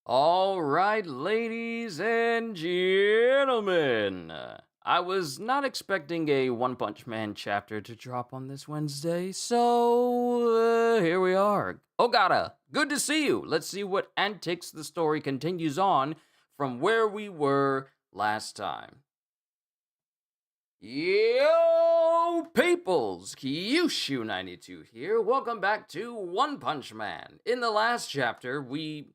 All right, ladies and gentlemen. I was not expecting a One Punch Man chapter to drop on this Wednesday, so here we are. Ogata, good to see you. Let's see what antics the story continues on from where we were last time. Yo, peoples! Kyushu92 here. Welcome back to One Punch Man. In the last chapter, we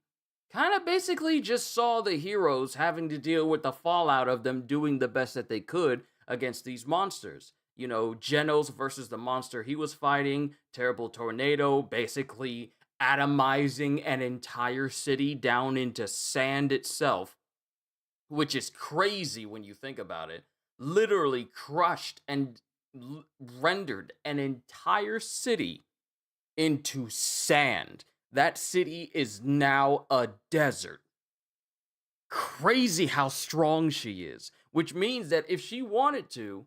kind of basically just saw the heroes having to deal with the fallout of them doing the best that they could against these monsters. You know, Genos versus the monster he was fighting, Terrible Tornado basically atomizing an entire city down into sand itself, which is crazy when you think about it. Literally crushed and rendered an entire city into sand. That city is now a desert. Crazy how strong she is. Which means that if she wanted to,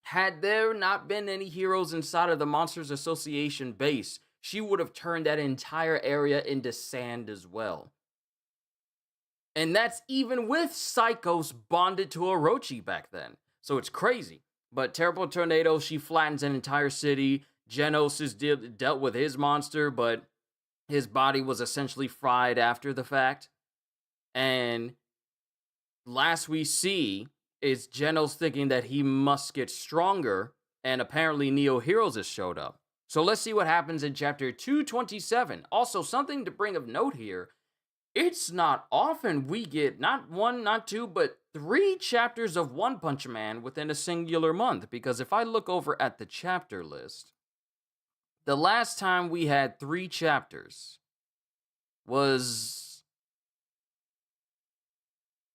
had there not been any heroes inside of the Monsters Association base, she would have turned that entire area into sand as well. And that's even with Psychos bonded to Orochi back then. So it's crazy. But Terrible Tornado, she flattens an entire city. Genos has dealt with his monster, but his body was essentially fried after the fact. And last we see is Genos thinking that he must get stronger, and apparently Neo Heroes has showed up. So let's see what happens in chapter 227. Also, something to bring of note here, it's not often we get not one, not two, but 3 chapters of One Punch Man within a singular month. Because if I look over at the chapter list, the last time we had 3 chapters was,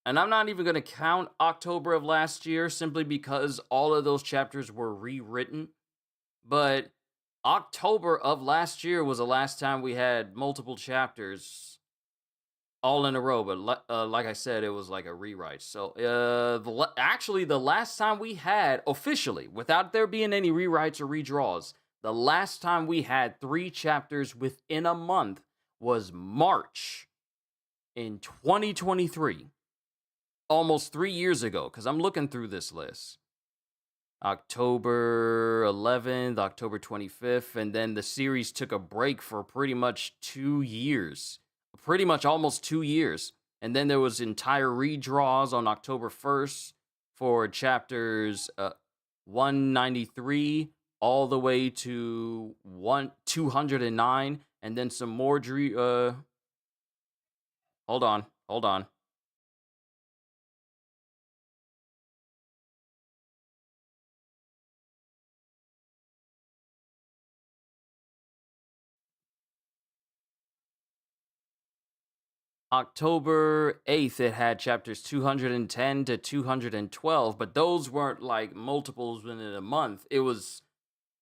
and I'm not even going to count October of last year simply because all of those chapters were rewritten. But October of last year was the last time we had multiple chapters all in a row, but like I said, it was like a rewrite. So, actually, the last time we had, officially, without there being any rewrites or redraws, the last time we had 3 chapters within a month was March in 2023. Almost 3 years ago, because I'm looking through this list. October 11th, October 25th, and then the series took a break for pretty much 2 years. Pretty much almost 2 years. And then there was entire redraws on October 1st for chapters 193 all the way to 209, and then some more hold on. October 8th, it had chapters 210 to 212, but those weren't like multiples within a month. It was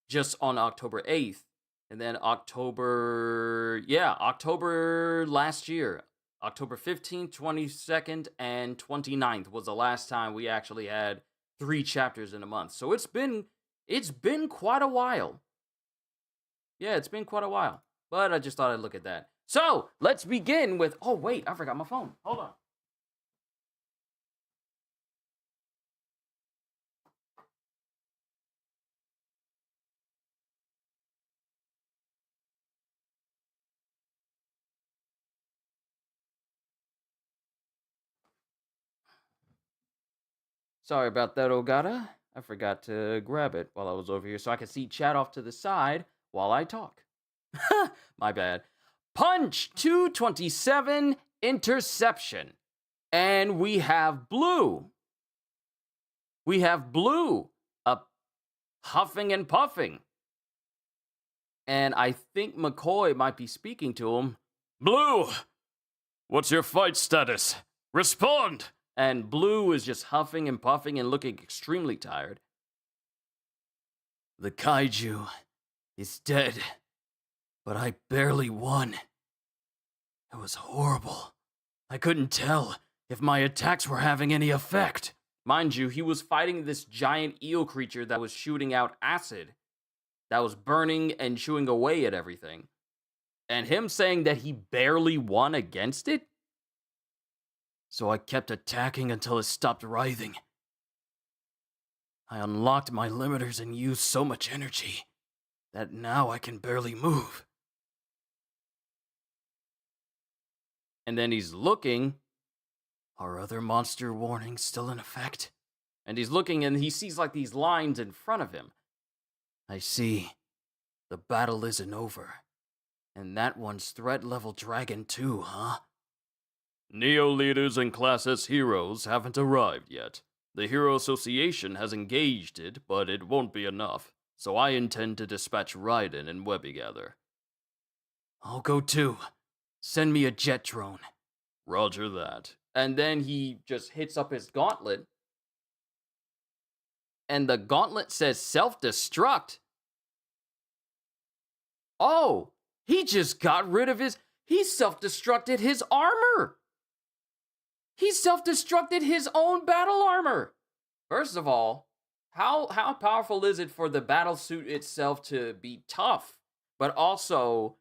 just on October 8th. And then October last year, October 15th, 22nd, and 29th was the last time we actually had 3 chapters in a month. So it's been quite a while. Yeah, it's been quite a while. But I just thought I'd look at that. So, let's begin with... Oh, wait, I forgot my phone. Hold on. Sorry about that, Ogata. I forgot to grab it while I was over here so I could see chat off to the side while I talk. My bad. Punch 227 interception. And we have Blue. We have Blue up huffing and puffing. And I think McCoy might be speaking to him. Blue, what's your fight status? Respond! And Blue is just huffing and puffing and looking extremely tired. The kaiju is dead, but I barely won. It was horrible. I couldn't tell if my attacks were having any effect. Mind you, he was fighting this giant eel creature that was shooting out acid, that was burning and chewing away at everything. And him saying that he barely won against it? so I kept attacking until it stopped writhing. I unlocked my limiters and used so much energy that now I can barely move. And then he's looking. Are other monster warnings still in effect? And he's looking and he sees like these lines in front of him. I see. The battle isn't over. And that one's threat level dragon too, huh? Neo leaders and Class S heroes haven't arrived yet. The Hero Association has engaged it, but it won't be enough. So I intend to dispatch Raiden and Webbygather. I'll go too. Send me a jet drone. Roger that. And then he just hits up his gauntlet. And the gauntlet says self-destruct. Oh, he just got rid of his... He self-destructed his armor. He self-destructed his own battle armor. First of all, how powerful is it for the battle suit itself to be tough, but also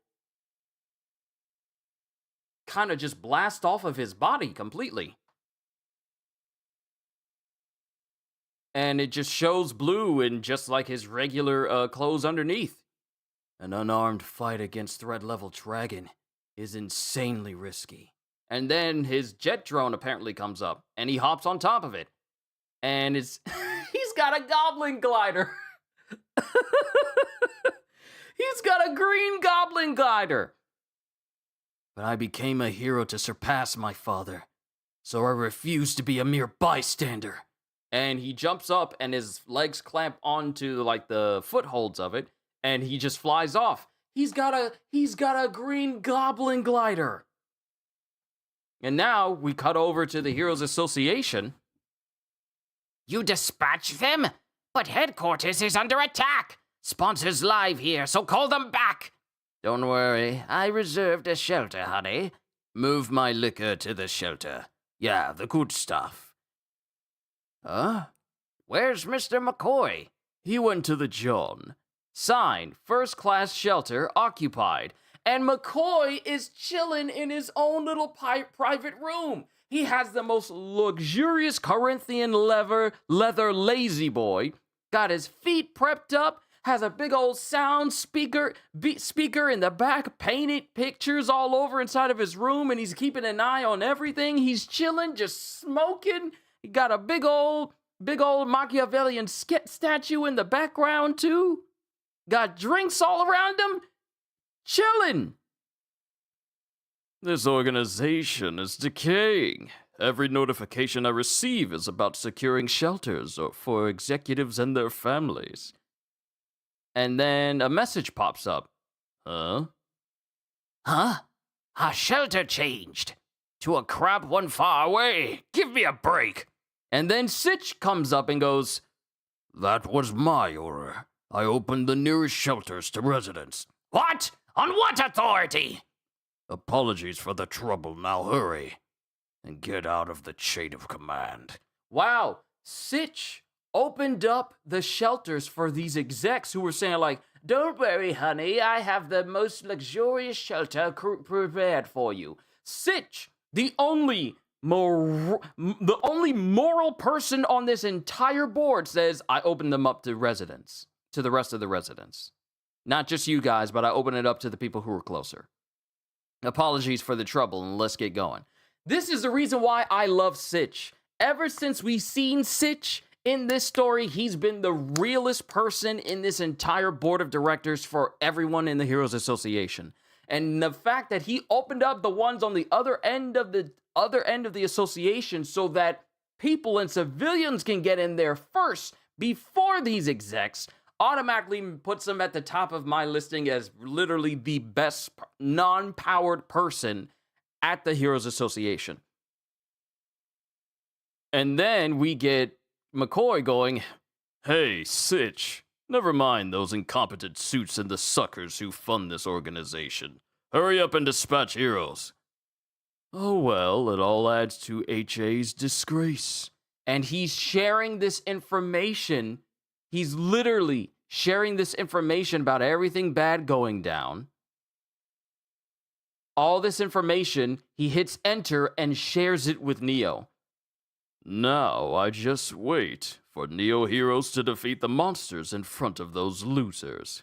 kind of just blast off of his body completely? And it just shows blue in just like his regular clothes underneath. An unarmed fight against threat level dragon is insanely risky. And then his jet drone apparently comes up, and he hops on top of it. And it's he's got a goblin glider. He's got a green goblin glider. But I became a hero to surpass my father, so I refuse to be a mere bystander. And he jumps up, and his legs clamp onto like the footholds of it, and he just flies off. He's got a green goblin glider. And now we cut over to the Heroes Association. You dispatch them? But headquarters is under attack. Sponsors live here, so call them back. Don't worry, I reserved a shelter, honey. Move my liquor to the shelter. Yeah, the good stuff. Huh? Where's Mr. McCoy? He went to the John. Signed, first class shelter occupied. And McCoy is chilling in his own little private room. He has the most luxurious Corinthian leather lazy boy. Got his feet prepped up. Has a big old sound speaker in the back. Painted pictures all over inside of his room. And he's keeping an eye on everything. He's chilling, just smoking. He got a big old Machiavellian statue in the background too. Got drinks all around him. Chillin'. This organization is decaying. Every notification I receive is about securing shelters for executives and their families. And then a message pops up. Huh? Huh? Our shelter changed to a crap one far away. Give me a break. And then Sitch comes up and goes, That was my order. I opened the nearest shelters to residents. What? On what authority? Apologies for the trouble. Now hurry and get out of the chain of command. Wow, Sitch opened up the shelters for these execs who were saying like, don't worry, honey, I have the most luxurious shelter prepared for you. Sitch, the only moral person on this entire board, says, I opened them up to residents, to the rest of the residents. Not just you guys, but I open it up to the people who are closer. Apologies for the trouble, and let's get going. This is the reason why I love Sitch. Ever since we've seen Sitch in this story, he's been the realest person in this entire board of directors for everyone in the Heroes Association. And the fact that he opened up the ones on the other end of the association so that people and civilians can get in there first before these execs automatically puts him at the top of my listing as literally the best non-powered person at the Heroes Association. And then we get McCoy going, Hey, Sitch, never mind those incompetent suits and the suckers who fund this organization. Hurry up and dispatch heroes. Oh, well, it all adds to HA's disgrace. And he's sharing this information. He's literally sharing this information about everything bad going down. all this information, he hits enter and shares it with Neo. Now I just wait for Neo Heroes to defeat the monsters in front of those losers.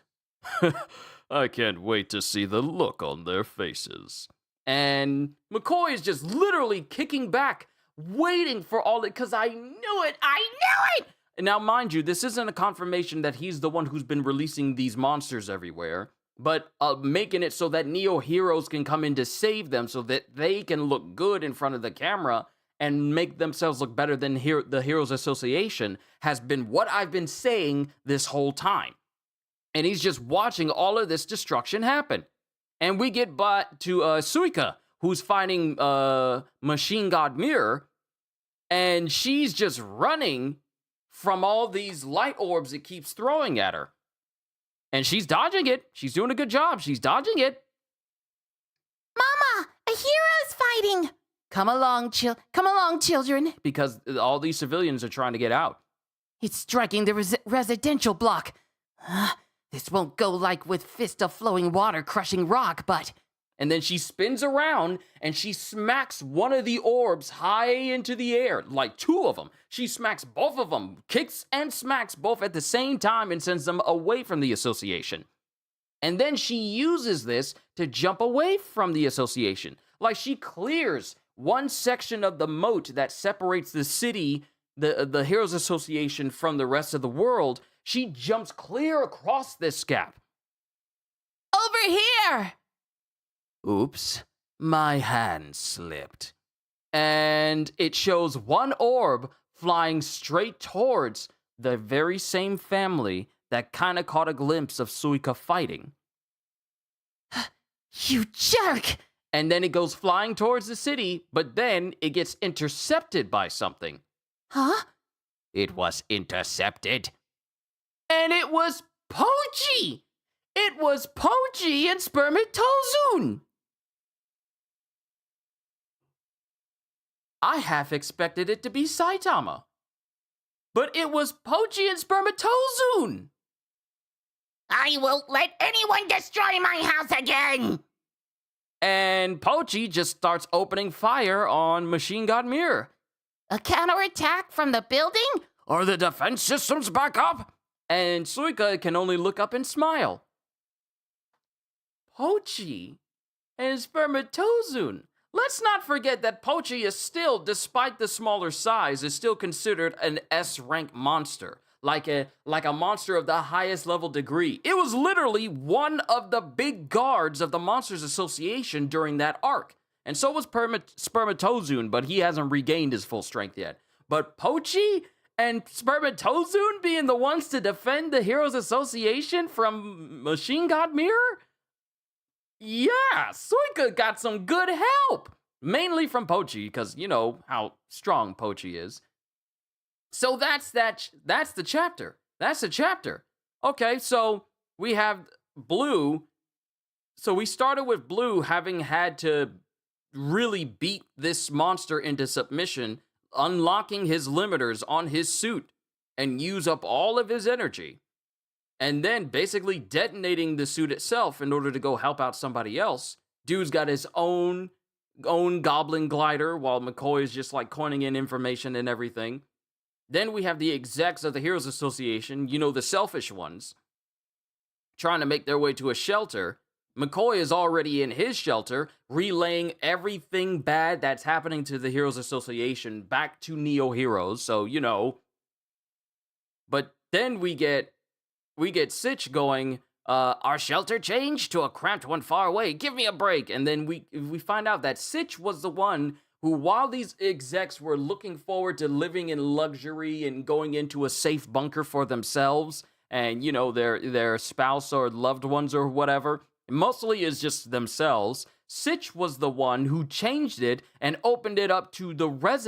I can't wait to see the look on their faces. And McCoy is just literally kicking back, waiting for all it, because I knew it! And now, mind you, this isn't a confirmation that he's the one who's been releasing these monsters everywhere, but making it so that Neo Heroes can come in to save them so that they can look good in front of the camera and make themselves look better than the Heroes Association has been what I've been saying this whole time. And he's just watching all of this destruction happen. And we get back to Suika, who's fighting Machine God Mirror, and she's just running from all these light orbs it keeps throwing at her. And she's dodging it. She's doing a good job. She's dodging it. Mama, a hero's fighting. Come along, children. Because all these civilians are trying to get out. It's striking the residential block. This won't go like with Fist of Flowing Water crushing rock, but... And then she spins around and she smacks one of the orbs high into the air, like two of them. She smacks both of them, kicks and smacks both at the same time and sends them away from the association. And then she uses this to jump away from the association. Like she clears one section of the moat that separates the city, the Heroes Association, from the rest of the world. She jumps clear across this gap. Over here! Oops, my hand slipped. And it shows one orb flying straight towards the very same family that kind of caught a glimpse of Suika fighting. You jerk! And then it goes flying towards the city, but then it gets intercepted by something. Huh? It was intercepted. And it was Pochi! It was Pochi and Spermatozoon! I half expected it to be Saitama. But it was Pochi and Spermatozoon! I won't let anyone destroy my house again! And Pochi just starts opening fire on Machine God Mirror. A counterattack from the building? Are the defense systems back up? And Suika can only look up and smile. Pochi and Spermatozoon. Let's not forget that Pochi is still, despite the smaller size, is still considered an S-rank monster. Like a monster of the highest level degree. It was literally one of the big guards of the Monsters Association during that arc. And so was Spermatozoon, but he hasn't regained his full strength yet. But Pochi and Spermatozoon being the ones to defend the Heroes Association from Machine God Mirror? Yeah, Suika got some good help. Mainly from Pochi, because you know how strong Pochi is. So that's the chapter. That's the chapter. Okay, so we have Blue. So we started with Blue having had to really beat this monster into submission, unlocking his limiters on his suit and use up all of his energy. And then basically detonating the suit itself in order to go help out somebody else. Dude's got his own goblin glider while McCoy is just like coining in information and everything. Then we have the execs of the Heroes Association, you know, the selfish ones, trying to make their way to a shelter. McCoy is already in his shelter, relaying everything bad that's happening to the Heroes Association back to Neo Heroes, so, you know. But then we get Sitch going, our shelter changed to a cramped one far away. Give me a break. And then we find out that Sitch was the one who, while these execs were looking forward to living in luxury and going into a safe bunker for themselves and, you know, their spouse or loved ones or whatever, mostly is just themselves, Sitch was the one who changed it and opened it up to the rest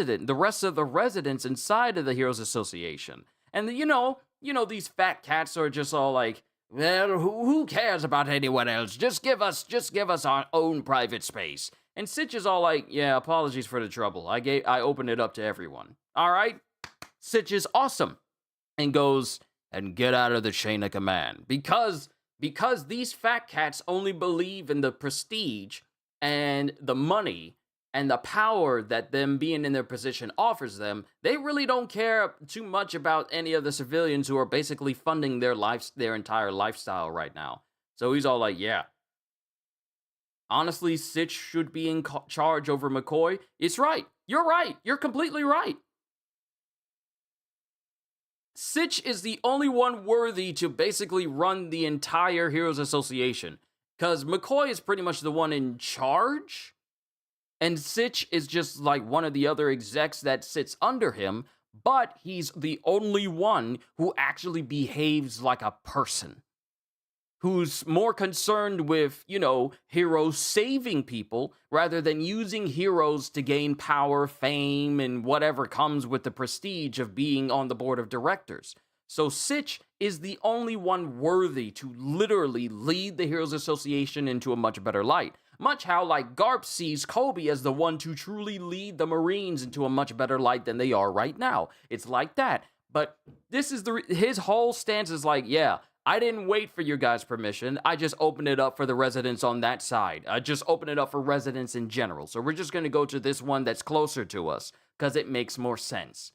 of the residents inside of the Heroes Association. And, you know, these fat cats are just all like, well, who cares about anyone else? Just give us our own private space. And Sitch is all like, yeah, apologies for the trouble. I opened it up to everyone. All right? Sitch is awesome. And goes, and get out of the chain of command. Because these fat cats only believe in the prestige and the money and the power that them being in their position offers them, they really don't care too much about any of the civilians who are basically funding their entire lifestyle right now. So he's all like, yeah, honestly, Sitch should be in charge over McCoy. It's right. You're right. You're completely right. Sitch is the only one worthy to basically run the entire Heroes Association, because McCoy is pretty much the one in charge, and Sitch is just like one of the other execs that sits under him, but he's the only one who actually behaves like a person, who's more concerned with, heroes saving people rather than using heroes to gain power, fame, and whatever comes with the prestige of being on the board of directors. So Sitch is the only one worthy to literally lead the Heroes Association into a much better light. Much how, like, Garp sees Kobe as the one to truly lead the Marines into a much better light than they are right now. It's like that. But this is his whole stance is like, yeah, I didn't wait for your guys' permission. I just opened it up for the residents on that side. I just opened it up for residents in general. So we're just going to go to this one that's closer to us because it makes more sense.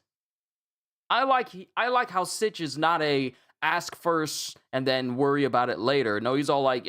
I like how Sitch is not a ask first and then worry about it later. No, he's all like,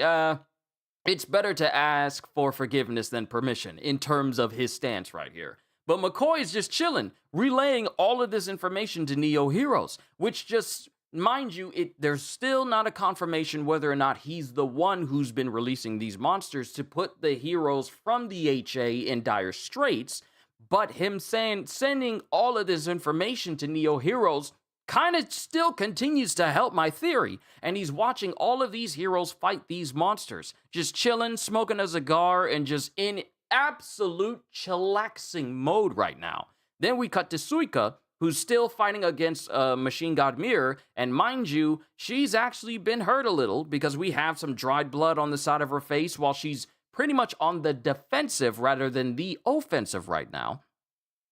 it's better to ask for forgiveness than permission in terms of his stance right here. But McCoy is just chilling, relaying all of this information to Neo Heroes, which just... Mind you, there's still not a confirmation whether or not he's the one who's been releasing these monsters to put the heroes from the HA in dire straits, but him sending all of this information to Neo Heroes kind of still continues to help my theory, and he's watching all of these heroes fight these monsters, just chilling, smoking a cigar, and just in absolute chillaxing mode right now. Then we cut to Suika, who's still fighting against Machine God Mirror, and mind you, she's actually been hurt a little because we have some dried blood on the side of her face while she's pretty much on the defensive rather than the offensive right now.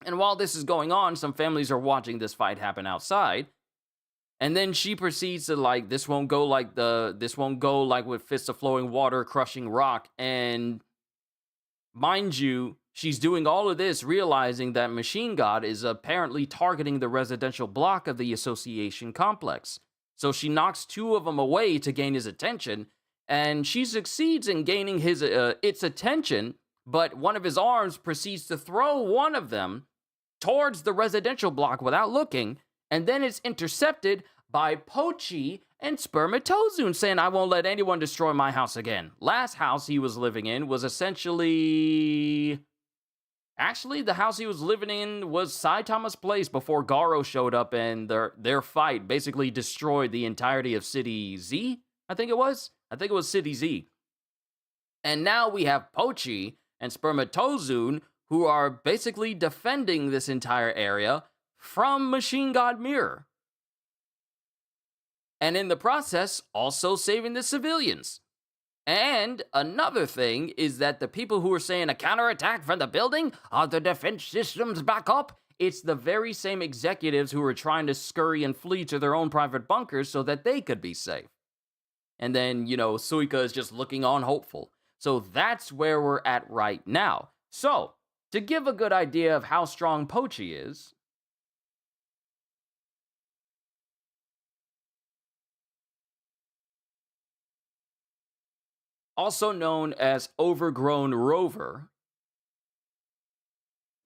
And while this is going on, some families are watching this fight happen outside, and then she proceeds to like, this won't go like with Fists of Flowing Water crushing rock, and mind you, she's doing all of this realizing that Machine God is apparently targeting the residential block of the association complex. So she knocks two of them away to gain his attention, and she succeeds in gaining its attention, but one of his arms proceeds to throw one of them towards the residential block without looking, and then it's intercepted by Pochi and Spermatozoon, saying, I won't let anyone destroy my house again. Last house he was living in was essentially... Actually, the house he was living in was Saitama's place before Garo showed up, and their fight basically destroyed the entirety of City Z, I think it was City Z. And now we have Pochi and Spermatozoon, who are basically defending this entire area from Machine God Mirror. And in the process, also saving the civilians. And another thing is that the people who are saying a counterattack from the building, are the defense systems back up? It's the very same executives who are trying to scurry and flee to their own private bunkers so that they could be safe. And then, Suika is just looking on hopeful. So that's where we're at right now. So, to give a good idea of how strong Pochi is, also known as Overgrown Rover.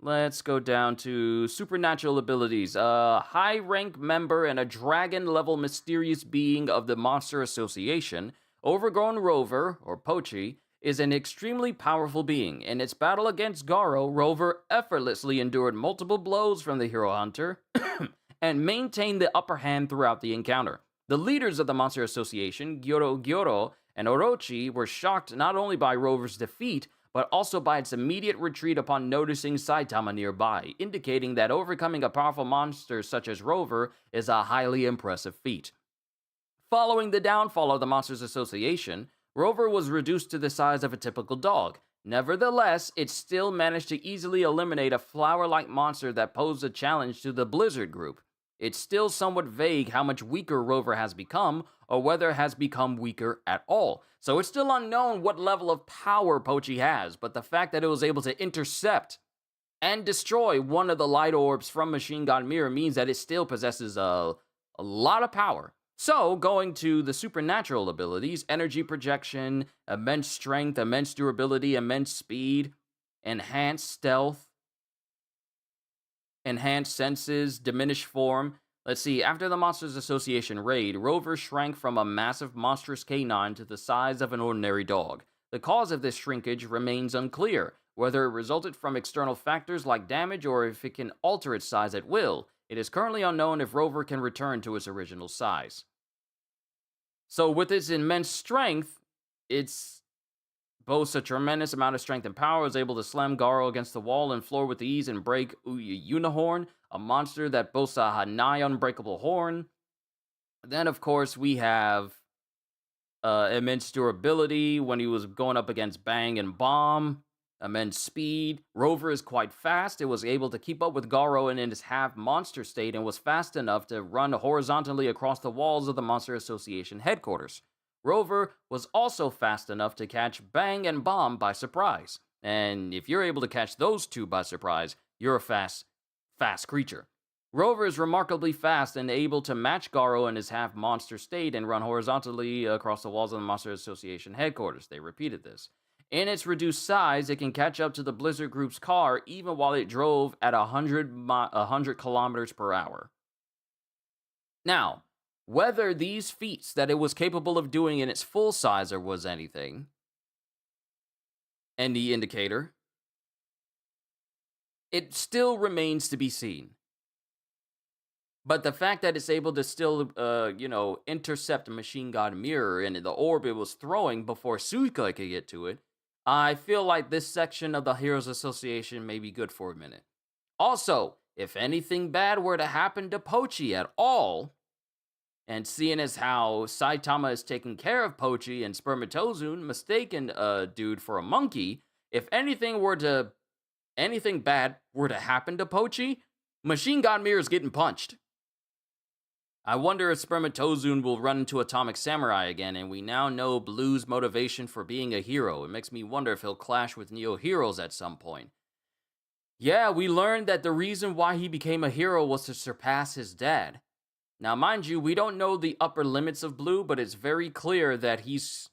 Let's go down to supernatural abilities. A high-rank member and a dragon-level mysterious being of the Monster Association, Overgrown Rover, or Pochi, is an extremely powerful being. In its battle against Garo, Rover effortlessly endured multiple blows from the Hero Hunter and maintained the upper hand throughout the encounter. The leaders of the Monster Association, Gyoro and Orochi, were shocked not only by Rover's defeat, but also by its immediate retreat upon noticing Saitama nearby, indicating that overcoming a powerful monster such as Rover is a highly impressive feat. Following the downfall of the Monsters Association, Rover was reduced to the size of a typical dog. Nevertheless, it still managed to easily eliminate a flower-like monster that posed a challenge to the Blizzard group. it's still somewhat vague how much weaker Rover has become, or whether it has become weaker at all. So it's still unknown what level of power Pochi has, but the fact that it was able to intercept and destroy one of the light orbs from Machine God Mirror means that it still possesses a lot of power. So, going to the supernatural abilities, energy projection, immense strength, immense durability, immense speed, enhanced stealth, enhanced senses, diminished form. Let's see, after the Monsters Association raid, Rover shrank from a massive monstrous canine to the size of an ordinary dog. The cause of this shrinkage remains unclear, whether it resulted from external factors like damage or if it can alter its size at will. It is currently unknown if Rover can return to its original size. So with its immense strength, it's boasts a tremendous amount of strength and power, is able to slam Garo against the wall and floor with ease and break Unicorn, a monster that boasts a nigh unbreakable horn. Then, of course, we have immense durability when he was going up against Bang and Bomb. Immense speed. Rover is quite fast. It was able to keep up with Garo in its half-monster state and was fast enough to run horizontally across the walls of the Monster Association headquarters. Rover was also fast enough to catch Bang and Bomb by surprise. And if you're able to catch those two by surprise, you're a fast creature. Rover is remarkably fast and able to match Garo in his half-monster state and run horizontally across the walls of the Monster Association headquarters. They repeated this. In its reduced size, it can catch up to the Blizzard Group's car even while it drove at 100 kilometers per hour. Now, whether these feats that it was capable of doing in its full size or was anything, any indicator, it still remains to be seen. But the fact that it's able to still, intercept a Machine God Mirror and the orb it was throwing before Suika could get to it, I feel like this section of the Heroes Association may be good for a minute. Also, if anything bad were to happen to Pochi at all, and seeing as how Saitama is taking care of Pochi and Spermatozoon mistaken a dude for a monkey, if anything bad were to happen to Pochi, Machine God Mirror is getting punched. I wonder if Spermatozoon will run into Atomic Samurai again, and we now know Blue's motivation for being a hero. It makes me wonder if he'll clash with Neo Heroes at some point. Yeah, we learned that the reason why he became a hero was to surpass his dad. Now, mind you, we don't know the upper limits of Blue, but it's very clear that he's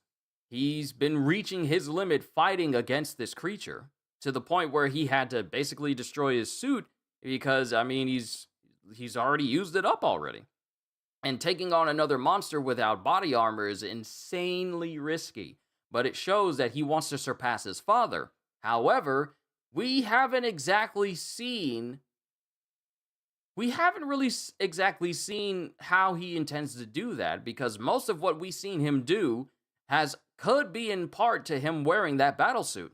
been reaching his limit fighting against this creature, to the point where he had to basically destroy his suit, because, he's already used it up already. And taking on another monster without body armor is insanely risky, but it shows that he wants to surpass his father. However, we haven't really exactly seen how he intends to do that, because most of what we've seen him do could be in part to him wearing that battlesuit.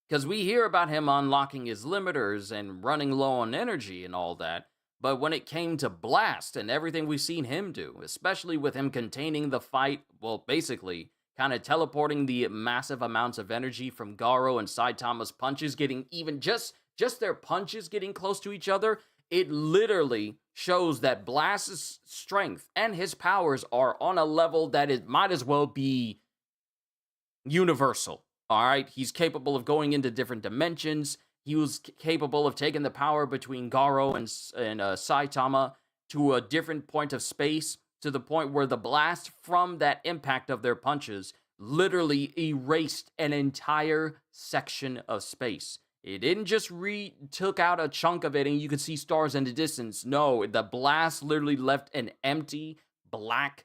Because we hear about him unlocking his limiters and running low on energy and all that. But when it came to Blast and everything we've seen him do, especially with him containing the fight, well, basically, kind of teleporting the massive amounts of energy from Garo and Saitama's punches, getting even just their punches getting close to each other, it literally shows that Blast's strength and his powers are on a level that it might as well be universal. All right, he's capable of going into different dimensions. He was capable of taking the power between Garo and Saitama to a different point of space, to the point where the blast from that impact of their punches literally erased an entire section of space. It didn't just took out a chunk of it and you could see stars in the distance. No, the blast literally left an empty black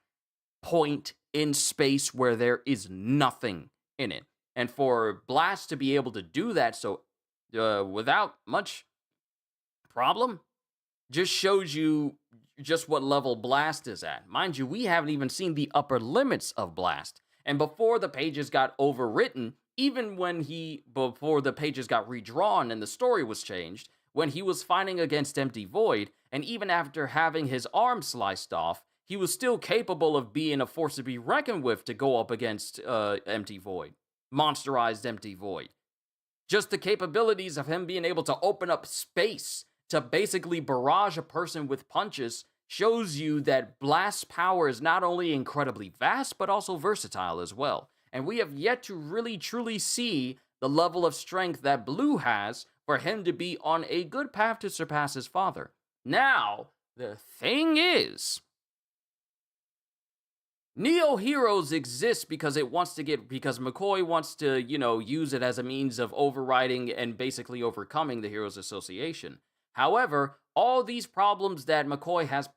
point in space where there is nothing in it. And for Blast to be able to do that without much problem, just shows you just what level Blast is at. Mind you, we haven't even seen the upper limits of Blast. And before the pages got overwritten, even before the pages got redrawn and the story was changed, when he was fighting against Empty Void, and even after having his arm sliced off, he was still capable of being a force to be reckoned with to go up against Empty Void. Monsterized Empty Void. Just the capabilities of him being able to open up space to basically barrage a person with punches shows you that Blast's power is not only incredibly vast, but also versatile as well. And we have yet to really truly see the level of strength that Blue has for him to be on a good path to surpass his father. Now, the thing is, Neo Heroes exists because because McCoy wants to, use it as a means of overriding and basically overcoming the Heroes Association. However, all these problems that McCoy has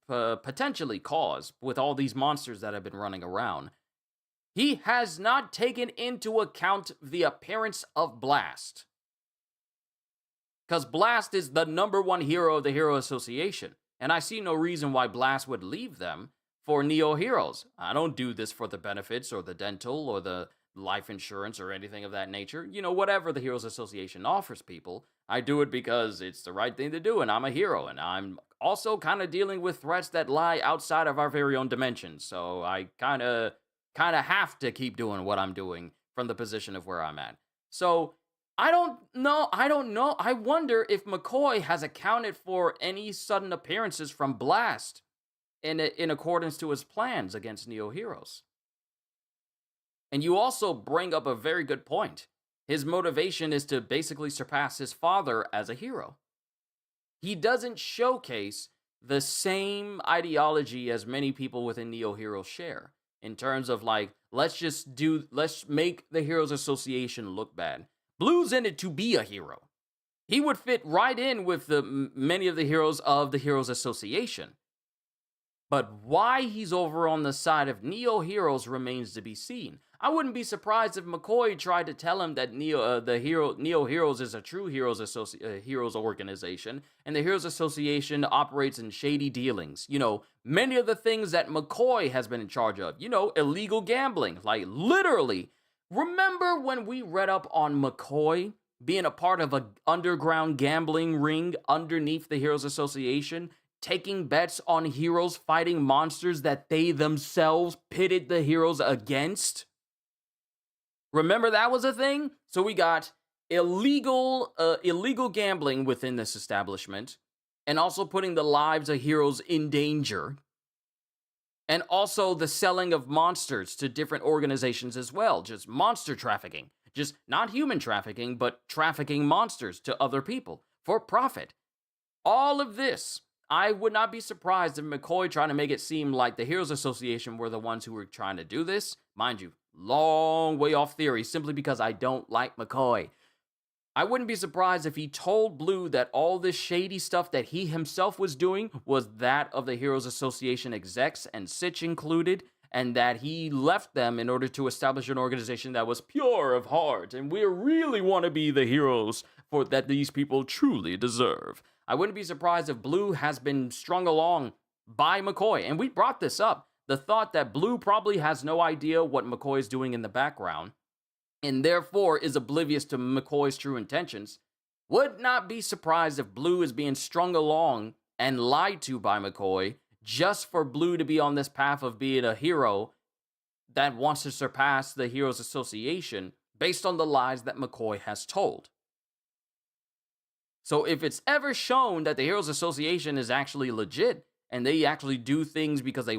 potentially caused with all these monsters that have been running around, he has not taken into account the appearance of Blast. Because Blast is the #1 hero of the Hero Association, and I see no reason why Blast would leave them for Neo Heroes. I don't do this for the benefits or the dental or the life insurance or anything of that nature. Whatever the Heroes Association offers people, I do it because it's the right thing to do, and I'm a hero, and I'm also kind of dealing with threats that lie outside of our very own dimensions, so I kind of have to keep doing what I'm doing from the position of where I'm at. So, I don't know. I wonder if McCoy has accounted for any sudden appearances from Blast in accordance to his plans against Neo Heroes. And you also bring up a very good point. His motivation is to basically surpass his father as a hero. He doesn't showcase the same ideology as many people within Neo Heroes share, in terms of let's make the Heroes Association look bad. Blue's in it to be a hero. He would fit right in with many of the heroes of the Heroes Association. But why he's over on the side of Neo Heroes remains to be seen. I wouldn't be surprised if McCoy tried to tell him that Neo Heroes is a true heroes organization, and the Heroes Association operates in shady dealings. Many of the things that McCoy has been in charge of. Illegal gambling, like literally. Remember when we read up on McCoy being a part of an underground gambling ring underneath the Heroes Association, taking bets on heroes fighting monsters that they themselves pitted the heroes against? Remember that was a thing? So we got illegal gambling within this establishment, and also putting the lives of heroes in danger. And also the selling of monsters to different organizations as well. Just monster trafficking. Just not human trafficking, but trafficking monsters to other people for profit. All of this, I would not be surprised if McCoy trying to make it seem like the Heroes Association were the ones who were trying to do this. Mind you, long way off theory, simply because I don't like McCoy. I wouldn't be surprised if he told Blue that all this shady stuff that he himself was doing was that of the Heroes Association execs, and Sitch included, and that he left them in order to establish an organization that was pure of heart, and we really want to be the heroes that these people truly deserve. I wouldn't be surprised if Blue has been strung along by McCoy, and we brought this up. The thought that Blue probably has no idea what McCoy is doing in the background, and therefore is oblivious to McCoy's true intentions. Would not be surprised if Blue is being strung along and lied to by McCoy just for Blue to be on this path of being a hero that wants to surpass the Heroes Association based on the lies that McCoy has told. So if it's ever shown that the Heroes Association is actually legit and they actually do things because they're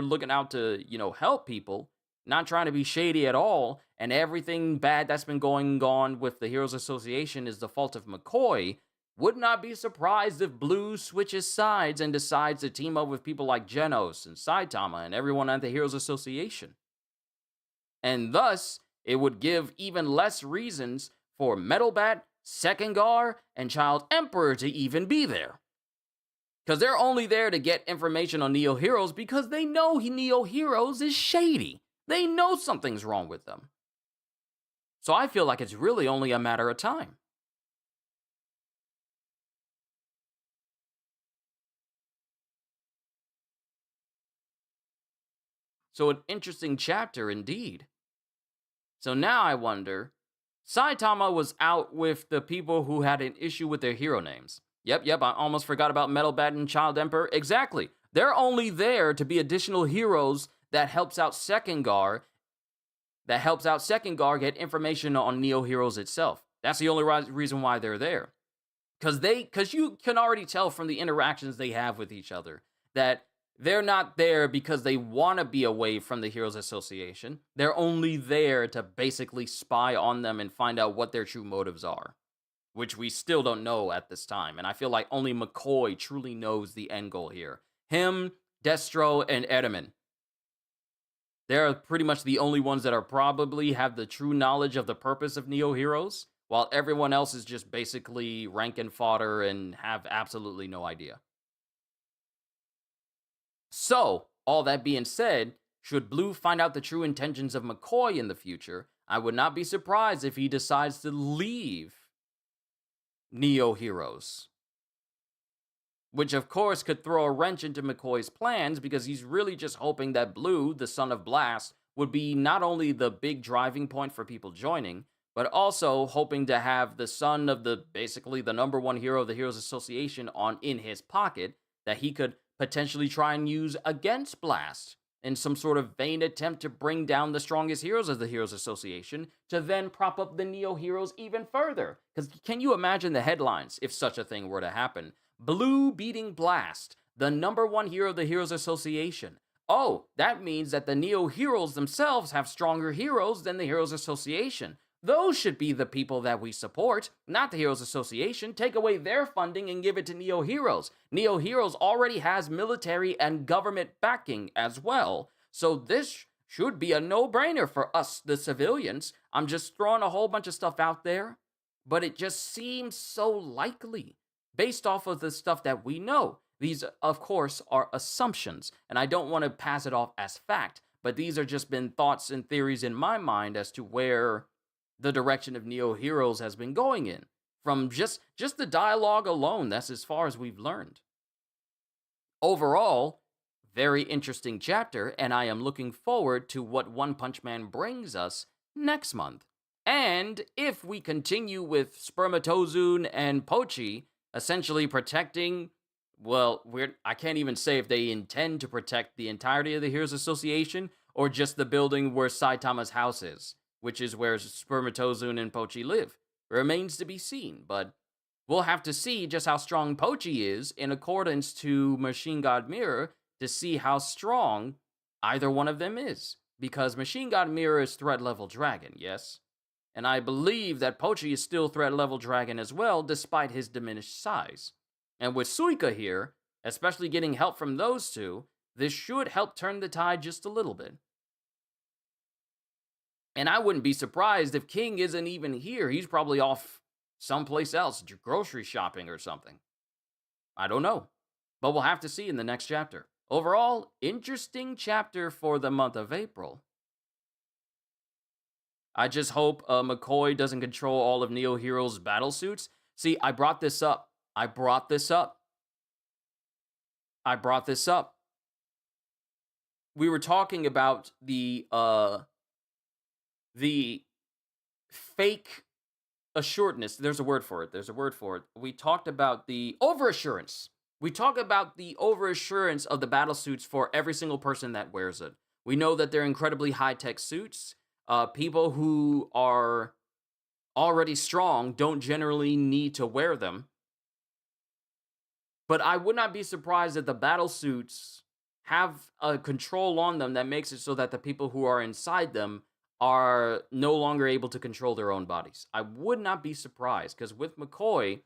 looking out to, help people, not trying to be shady at all, and everything bad that's been going on with the Heroes Association is the fault of McCoy, would not be surprised if Blue switches sides and decides to team up with people like Genos and Saitama and everyone at the Heroes Association. And thus, it would give even less reasons for Metal Bat, Second Gar, and Child Emperor to even be there. Because they're only there to get information on Neo Heroes because they know Neo Heroes is shady. They know something's wrong with them. So I feel like it's really only a matter of time. So an interesting chapter indeed. So now I wonder, Saitama was out with the people who had an issue with their hero names. Yep, I almost forgot about Metal Bat and Child Emperor. Exactly. They're only there to be additional heroes that helps out Second Gar get information on Neo Heroes itself. That's the only reason why they're there. Because you can already tell from the interactions they have with each other that they're not there because they want to be away from the Heroes Association. They're only there to basically spy on them and find out what their true motives are, which we still don't know at this time. And I feel like only McCoy truly knows the end goal here. Him, Destro, and Edelman. They're pretty much the only ones that are probably have the true knowledge of the purpose of Neo Heroes, while everyone else is just basically rank and fodder and have absolutely no idea. So, all that being said, should Blue find out the true intentions of McCoy in the future, I would not be surprised if he decides to leave Neo Heroes. Which, of course, could throw a wrench into McCoy's plans because he's really just hoping that Blue, the son of Blast, would be not only the big driving point for people joining, but also hoping to have the son of basically the number one hero of the Heroes Association in his pocket that he could potentially try and use against Blast in some sort of vain attempt to bring down the strongest heroes of the Heroes Association to then prop up the Neo Heroes even further. Because can you imagine the headlines if such a thing were to happen? Blue beating Blast, the number one hero of the Heroes Association. Oh, that means that the Neo Heroes themselves have stronger heroes than the Heroes Association. Those should be the people that we support, not the Heroes Association. Take away their funding and give it to Neo Heroes. Neo Heroes already has military and government backing as well. So this should be a no-brainer for us, the civilians. I'm just throwing a whole bunch of stuff out there, but it just seems so likely based off of the stuff that we know. These, of course, are assumptions, and I don't want to pass it off as fact, but these are just been thoughts and theories in my mind as to where the direction of Neo Heroes has been going in. From just the dialogue alone, that's as far as we've learned. Overall, very interesting chapter, and I am looking forward to what One Punch Man brings us next month. And if we continue with Spermatozoon and Pochi essentially protecting, well, I can't even say if they intend to protect the entirety of the Heroes Association or just the building where Saitama's house is, which is where Spermatozoon and Pochi live. Remains to be seen, but we'll have to see just how strong Pochi is in accordance to Machine God Mirror to see how strong either one of them is. Because Machine God Mirror is threat level dragon, yes? And I believe that Pochi is still threat level dragon as well, despite his diminished size. And with Suika here, especially getting help from those two, this should help turn the tide just a little bit. And I wouldn't be surprised if King isn't even here. He's probably off someplace else, grocery shopping or something. I don't know. But we'll have to see in the next chapter. Overall, interesting chapter for the month of April. I just hope McCoy doesn't control all of Neo Hero's battle suits. See, I brought this up. We were talking about the fake assuredness. There's a word for it. We talked about the overassurance. We talk about the overassurance of the battle suits for every single person that wears it. We know that they're incredibly high-tech suits. People who are already strong don't generally need to wear them. But I would not be surprised if the battle suits have a control on them that makes it so that the people who are inside them are no longer able to control their own bodies. I would not be surprised, because with McCoy,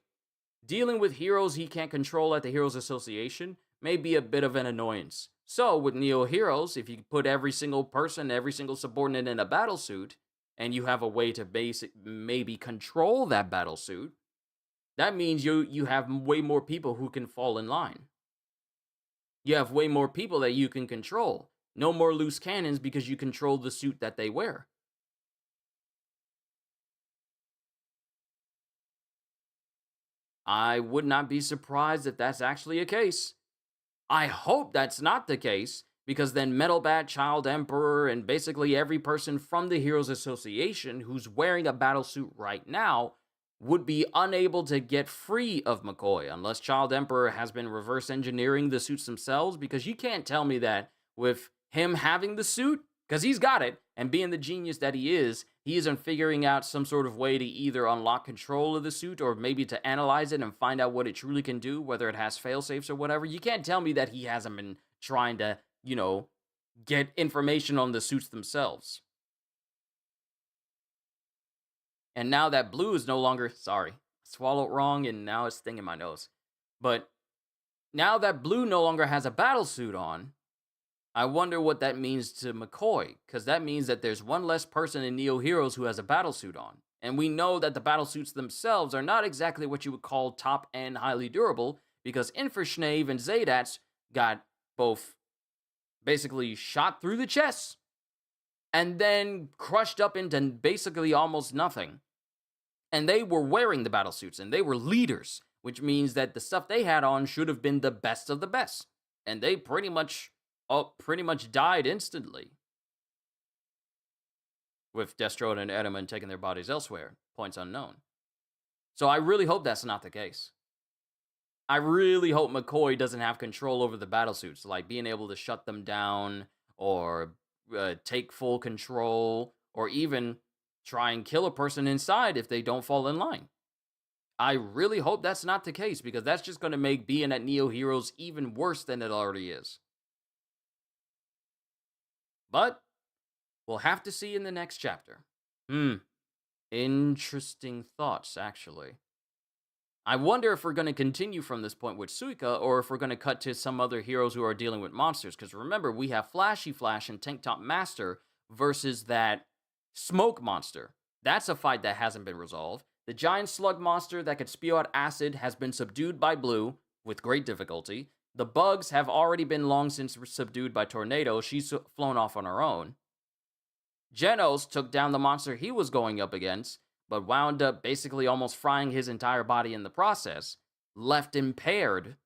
dealing with heroes he can't control at the Heroes Association may be a bit of an annoyance. So, with Neo Heroes, if you put every single person, every single subordinate in a battle suit, and you have a way to maybe control that battle suit, that means you have way more people who can fall in line. You have way more people that you can control. No more loose cannons because you control the suit that they wear. I would not be surprised if that's actually a case. I hope that's not the case, because then Metal Bat, Child Emperor, and basically every person from the Heroes Association who's wearing a battle suit right now would be unable to get free of McCoy, unless Child Emperor has been reverse engineering the suits themselves, because you can't tell me that with him having the suit, because he's got it, and being the genius that he is, he isn't figuring out some sort of way to either unlock control of the suit or maybe to analyze it and find out what it truly can do, whether it has failsafes or whatever. You can't tell me that he hasn't been trying to, get information on the suits themselves. And now that Blue is no longer, sorry, swallowed wrong and now it's stinging my nose. But now that Blue no longer has a battle suit on, I wonder what that means to McCoy, because that means that there's one less person in Neo Heroes who has a battle suit on. And we know that the battle suits themselves are not exactly what you would call top and highly durable, because Inferschnave and Zadats got both basically shot through the chest and then crushed up into basically almost nothing. And they were wearing the battle suits and they were leaders, which means that the stuff they had on should have been the best of the best. And they pretty much died instantly, with Destro and Edelman taking their bodies elsewhere, points unknown. So I really hope that's not the case. I really hope McCoy doesn't have control over the battlesuits, like being able to shut them down or take full control or even try and kill a person inside if they don't fall in line. I really hope that's not the case, because that's just going to make being at Neo Heroes even worse than it already is. But we'll have to see in the next chapter. Interesting thoughts, actually. I wonder if we're going to continue from this point with Suika, or if we're going to cut to some other heroes who are dealing with monsters. Because remember, we have Flashy Flash and Tank Top Master versus that Smoke Monster. That's a fight that hasn't been resolved. The giant slug monster that could spew out acid has been subdued by Blue with great difficulty. The bugs have already been long since subdued by Tornado. She's flown off on her own. Genos took down the monster he was going up against, but wound up basically almost frying his entire body in the process, left impaired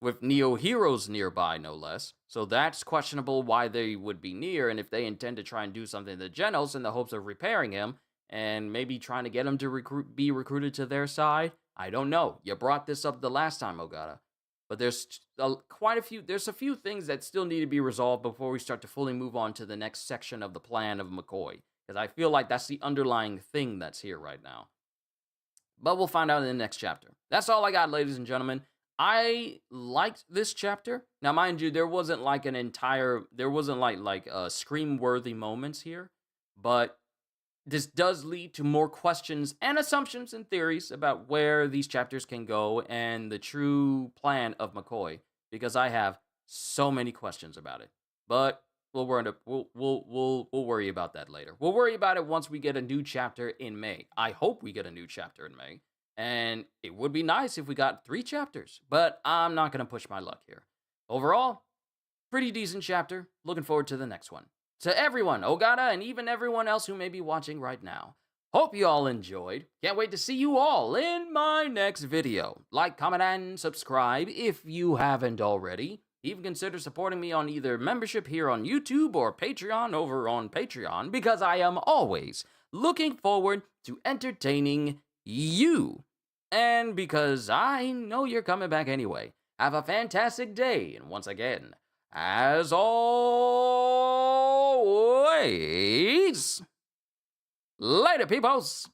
with Neo Heroes nearby, no less. So that's questionable why they would be near, and if they intend to try and do something to Genos in the hopes of repairing him, and maybe trying to get him to be recruited to their side. I don't know. You brought this up the last time, Ogata. But there's a few things that still need to be resolved before we start to fully move on to the next section of the plan of McCoy. Because I feel like that's the underlying thing that's here right now. But we'll find out in the next chapter. That's all I got, ladies and gentlemen. I liked this chapter. Now, mind you, there wasn't like scream-worthy moments here. But this does lead to more questions and assumptions and theories about where these chapters can go and the true plan of McCoy, because I have so many questions about it. But we'll worry about that later. We'll worry about it once we get a new chapter in May. I hope we get a new chapter in May, and it would be nice if we got 3 chapters, but I'm not going to push my luck here. Overall, pretty decent chapter. Looking forward to the next one. To everyone, Ogata, and even everyone else who may be watching right now, hope you all enjoyed. Can't wait to see you all in my next video. Like, comment, and subscribe if you haven't already. Even consider supporting me on either membership here on YouTube or Patreon over on Patreon, because I am always looking forward to entertaining you. And because I know you're coming back anyway. Have a fantastic day, and once again, as always, later, peoples!